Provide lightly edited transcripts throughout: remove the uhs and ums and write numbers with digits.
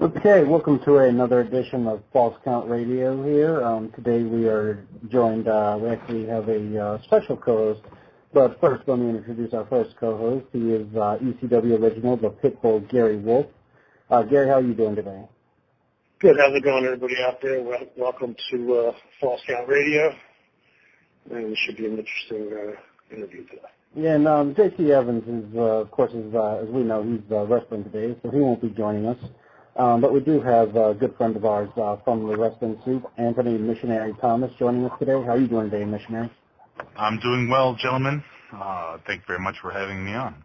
Okay, welcome to another edition of False Count Radio here. Today we are joined, we actually have a special co-host, but first let me introduce our first co-host. He is ECW original, the Pitbull, Gary Wolf. Gary, how are you doing today? Good. How's it going, everybody out there? Welcome to False Count Radio. And it should be an interesting interview today. Yeah, and J.C. Evans is, of course, as we know, he's wrestling today, so he won't be joining us. But we do have a good friend of ours from the Wrestling Soup, Anthony Missionary Thomas, joining us today. How are you doing today, Missionary? I'm doing well, gentlemen. Thank you very much for having me on.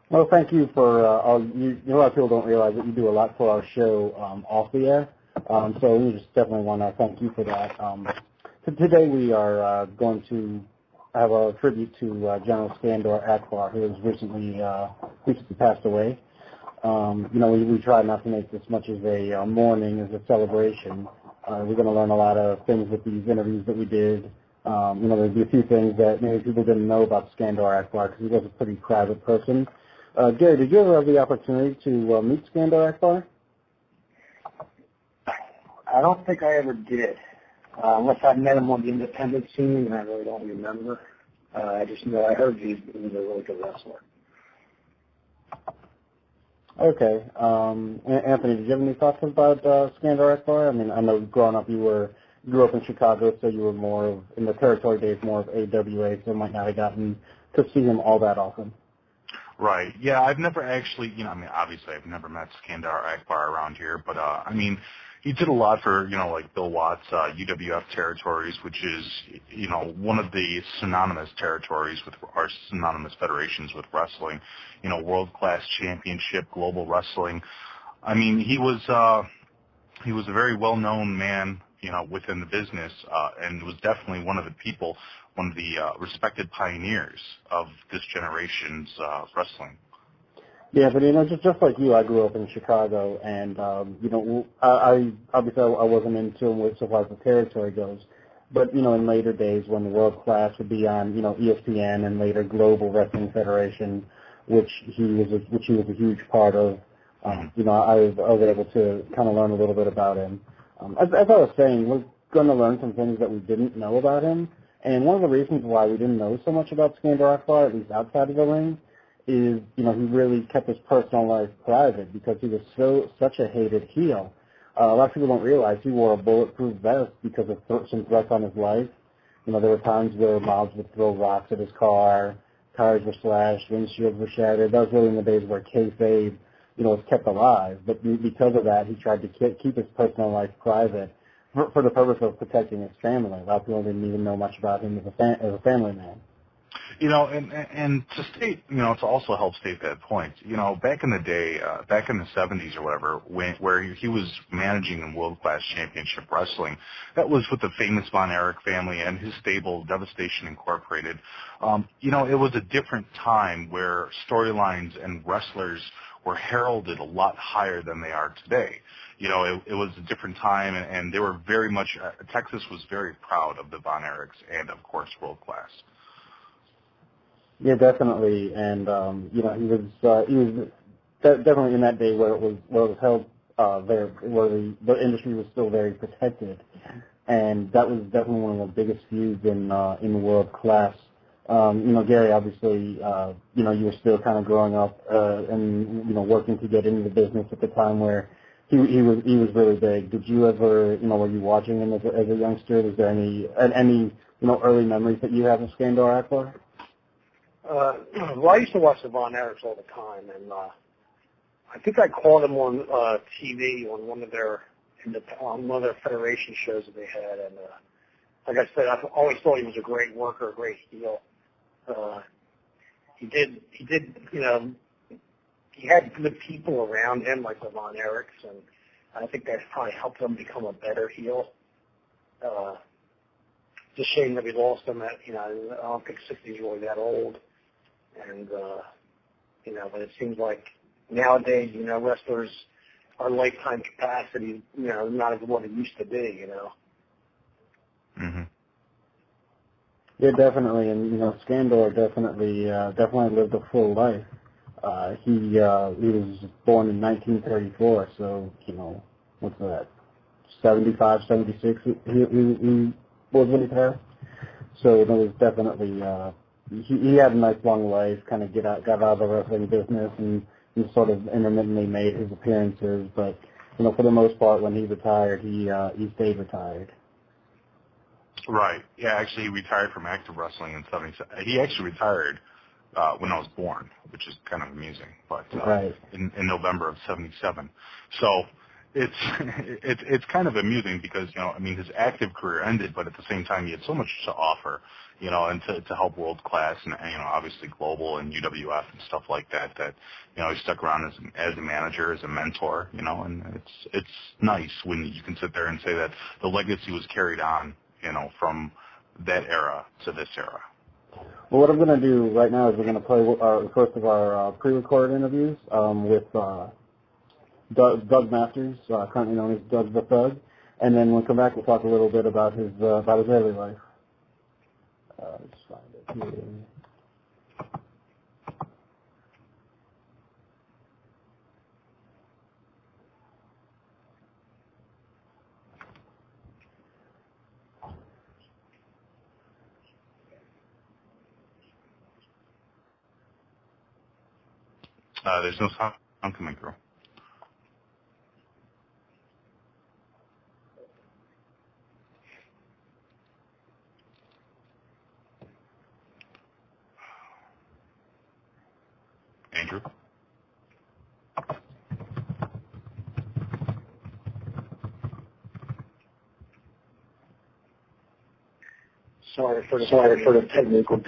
Well, thank you for a lot of people don't realize that you do a lot for our show off the air. So we just definitely want to thank you for that. Today we are going to have a tribute to General Skandor Akbar, who has recently passed away. We try not to make this much as a mourning, as a celebration. We're going to learn a lot of things with these interviews that we did. There'll be a few things that maybe people didn't know about Skandor Akbar because he was a pretty private person. Gary, did you ever have the opportunity to meet Skandor Akbar? I don't think I ever did. Unless I met him on the independent scene, and I really don't remember. I just know I heard he was a really good wrestler. Okay. Anthony, did you have any thoughts about Skandor Akbar? I mean, I know growing up you grew up in Chicago, so you were more of, in the territory days, more of AWA, so might not have gotten to see him all that often. Right. Yeah, I've never actually, obviously I've never met Skandor Akbar around here, but, he did a lot for, like Bill Watts' UWF territories, which is, one of the synonymous territories with our synonymous federations with wrestling, world-class championship, global wrestling. I mean, he was a very well-known man, within the business, and was definitely one of the respected pioneers of this generation's wrestling. Yeah, but just like you, I grew up in Chicago, and I obviously I wasn't in tune with so far as the territory goes, but in later days when the World Class would be on ESPN and later Global Wrestling Federation, which he was a huge part of, I was able to kind of learn a little bit about him. As I was saying, we're going to learn some things that we didn't know about him, and one of the reasons why we didn't know so much about Skandor Akbar, at least outside of the ring, is, he really kept his personal life private because he was such a hated heel. A lot of people don't realize he wore a bulletproof vest because of some threats on his life. There were times where mobs would throw rocks at his car, tires were slashed, windshields were shattered. That was really in the days where kayfabe, was kept alive. But because of that, he tried to keep his personal life private for the purpose of protecting his family. A lot of people didn't even know much about him as a family man. And to state, to also help state that point, back in the day, back in the 70s or whatever, where he was managing in world-class championship wrestling, that was with the famous Von Erich family and his stable, Devastation Incorporated. It was a different time where storylines and wrestlers were heralded a lot higher than they are today. It was a different time, and they were very much, Texas was very proud of the Von Erichs and, of course, world-class. Yeah, definitely, and he was definitely in that day where it was held where the industry was still very protected, and that was definitely one of the biggest feuds in world class. Gary, obviously, you were still kind of growing up and working to get into the business at the time where he was really big. Did you ever were you watching him as a youngster? Was there any early memories that you have of Skandor Akbar? Well, I used to watch the Von Erichs all the time, and I think I caught him on TV on one of their federation shows that they had. And like I said, I've always thought he was a great worker, a great heel. He had good people around him, like the Von Erichs, and I think that probably helped him become a better heel. It's a shame that we lost him at, I don't think 60's really that old. And, but it seems like nowadays, wrestlers, our lifetime capacity, not as what it used to be, Mm-hmm. Yeah, definitely. And, Skandor definitely lived a full life. He was born in 1934, so, what's that, 75, 76, he was when he passed. So there was definitely, he had a nice long life, kind of got out of the wrestling business and sort of intermittently made his appearances, but, for the most part, when he retired, he stayed retired. Right. Yeah, actually, he retired from active wrestling in 77. He actually retired when I was born, which is kind of amusing, but right. in November of 77. So it's kind of amusing because, his active career ended, but at the same time, he had so much to offer, and to help world class and, obviously global and UWF and stuff like that, he stuck around as a manager, as a mentor, and it's nice when you can sit there and say that the legacy was carried on, from that era to this era. Well, what I'm going to do right now is we're going to play the first of our pre-recorded interviews with Doug Masters, currently known as Doug the Thug, and then when we come back, we'll talk a little bit about his early life. Let's find it here. There's no sound coming through. Andrew? Sorry for the technical.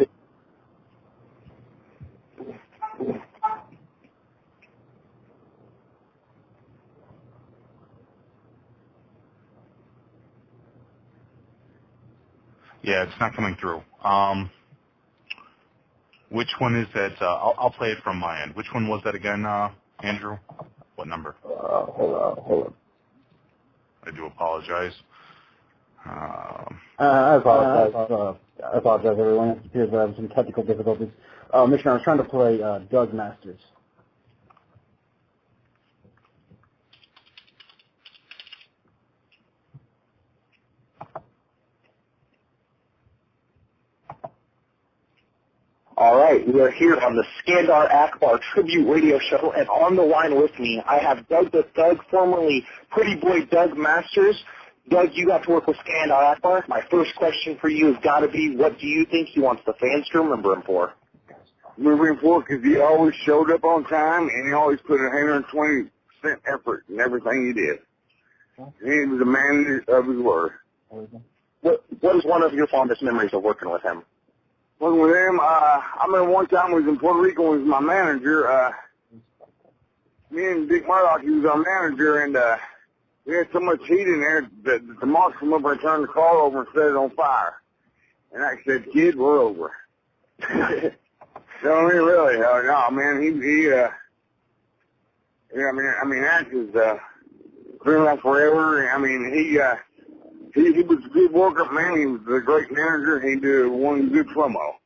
Yeah, it's not coming through. Which one is that? I'll play it from my end. Which one was that again, Andrew? What number? Hold on. I do apologize. I apologize, everyone. It appears we're having some technical difficulties. Missionary, I was trying to play Doug Masters. All right, we are here on the Skandor Akbar Tribute Radio Show, and on the line with me, I have Doug the Thug, formerly Pretty Boy Doug Masters. Doug, you got to work with Skandor Akbar. My first question for you has got to be, what do you think he wants the fans to remember him for? Remember him for because he always showed up on time, and he always put 120% effort in everything he did. He was a man of his word. What is one of your fondest memories of working with him? Working with him, I remember one time we was in Puerto Rico and he was my manager. Me and Dick Murdoch, he was our manager, and we had so much heat in there that the marks come over and turned the car over and set it on fire. And I said, kid, we're over. No, really, no, man, that was, been around forever. I mean, he was a good worker, man. He was a great manager. He did one good promo.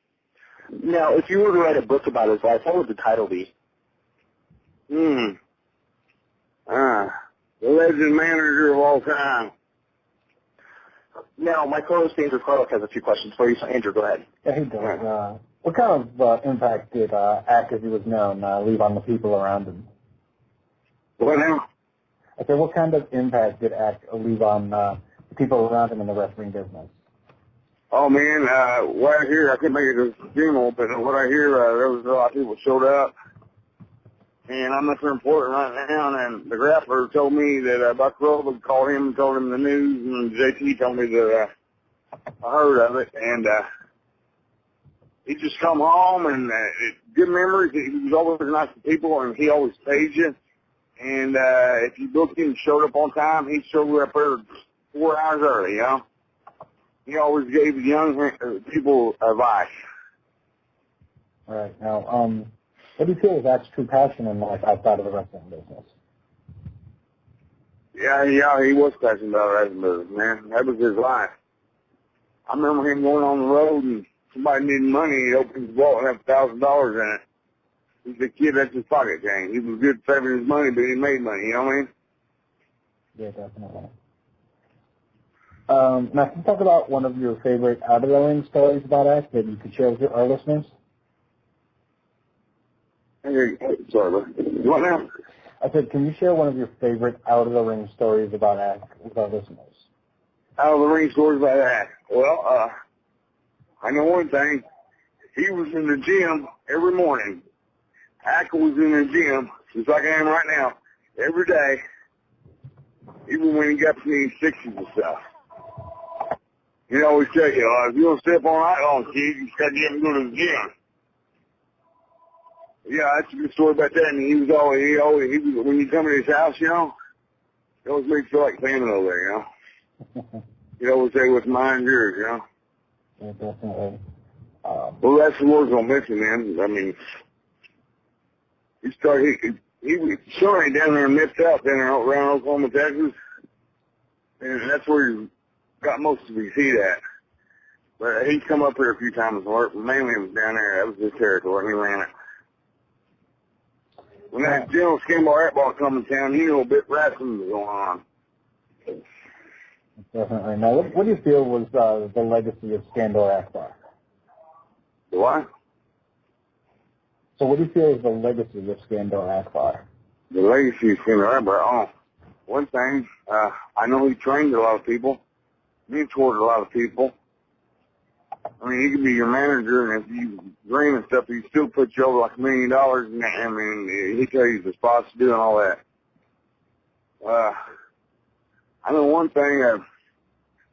Now, if you were to write a book about his life, what would the title be? The legend manager of all time. Now, my co-host Andrew Karluk has a few questions for you, so Andrew, go ahead. Yeah, he does. What kind of impact did Ack, as he was known, leave on the people around him? What now? I said, what kind of impact did Ack leave on the people around him in the wrestling business? Oh, man, what I hear, I couldn't make it to the funeral, but what I hear, there was a lot of people showed up. And I'm not sure important right now, and the grappler told me that Buck Rowe called him and told him the news, and JT told me that I heard of it, and he just come home, and good memories. He was always nice to people, and he always paid you. And if you booked him and showed up on time, he'd show up there 4 hours early, you know. He always gave young people advice. All right. Now, what do you feel is Ack's true passion in life outside of the wrestling business? Yeah, he was passionate about the wrestling business, man. That was his life. I remember him going on the road, and somebody needed money. He opened his wallet and had $1,000 in it. He's a kid that's his pocket change. He was good saving his money, but he made money, you know what I mean? Yeah, definitely. Now, can you talk about one of your favorite out-of-the-ring stories about Act that you could share with our listeners? Hey, sorry, bro. You want now? I said, can you share one of your favorite out-of-the-ring stories about Act with our listeners? Out-of-the-ring stories about Act. Well, I know one thing. He was in the gym every morning. Ack was in the gym, just like I am right now, every day, even when he got to me 60s and stuff. He always tell you, if you don't step on that on, kid, you just got to get him to go to the gym. Yeah, that's a good story about that. And he was when you come to his house, you know, he always makes you feel like family over there, you know. He'd always say, what's mine, yours, you know. Yeah, definitely. Well, that's the words on mention, man. I mean, he was sorry down there in Mid-South, down there around Oklahoma, Texas. And that's where he got most of his heat at. But he'd come up here a few times and work. Mainly it was down there. That was his territory. He ran it. When that General Skandor Akbar come to town, he knew a bit wrestling was going on. Definitely. Now, what do you feel was the legacy of Skandor Akbar? What? So what do you feel is the legacy of Skandor Akbar? The legacy of Skandor Akbar? Oh, one thing, I know he trained a lot of people, mentored a lot of people. I mean, he could be your manager, and if you dream and stuff, he'd still put you over like $1 million, and I mean, he'd tell you the spots to do and all that. I know one thing,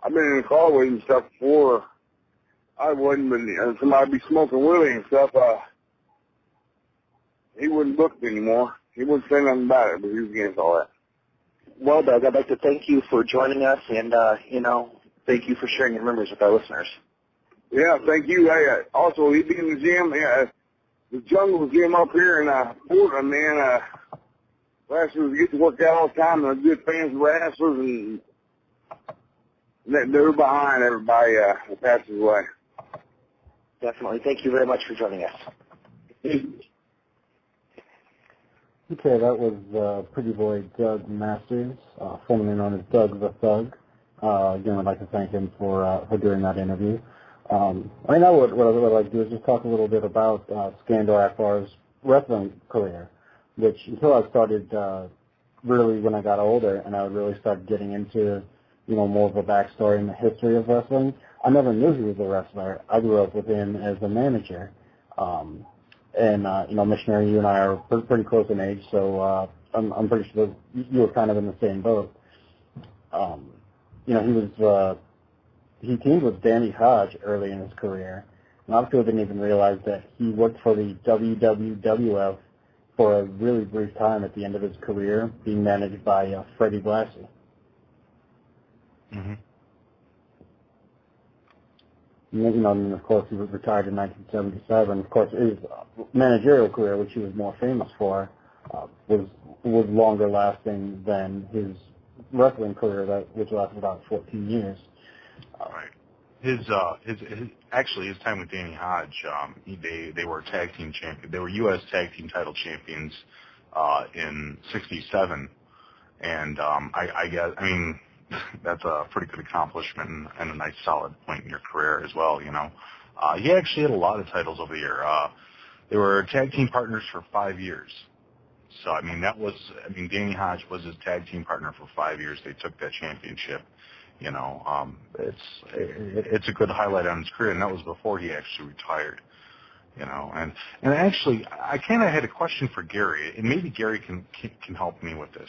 I've been in the car with him and stuff before. I wouldn't, but somebody be smoking Willie and stuff, he wouldn't book it anymore. He wouldn't say nothing about it, but he was against all that. Well, Doug, I'd like to thank you for joining us, and, thank you for sharing your memories with our listeners. Yeah, thank you. Hey, also, he'd be in the gym. The jungle gym up here in Portland, man. Wrestlers get to work out all the time. They're good fans of wrestlers, and they're behind everybody that passes away. Definitely. Thank you very much for joining us. Okay, that was Pretty Boy Doug Masters, formerly known as Doug the Thug. Again, I'd like to thank him for doing that interview. What I would like to do is just talk a little bit about Skandor Akbar's wrestling career, which until I started really when I got older and I would really start getting into, more of a backstory in the history of wrestling, I never knew he was a wrestler. I grew up with him as a manager. Missionary, you and I are pretty close in age, so I'm pretty sure you were kind of in the same boat. He teamed with Danny Hodge early in his career. A lot of people didn't even realize that he worked for the WWF for a really brief time at the end of his career, being managed by Freddie Blassie. Mm-hmm. And of course, he was retired in 1977. Of course, his managerial career, which he was more famous for, was longer lasting than his wrestling career, which lasted about 14 years. Right. His time with Danny Hodge, they were tag team champions. They were U.S. tag team title champions in '67, and that's a pretty good accomplishment and a nice solid point in your career as well. He actually had a lot of titles over the year. They were tag team partners for 5 years. So Danny Hodge was his tag team partner for 5 years. They took that championship. It's a good highlight on his career, and that was before he actually retired. And actually, I kind of had a question for Gary, and maybe Gary can help me with this.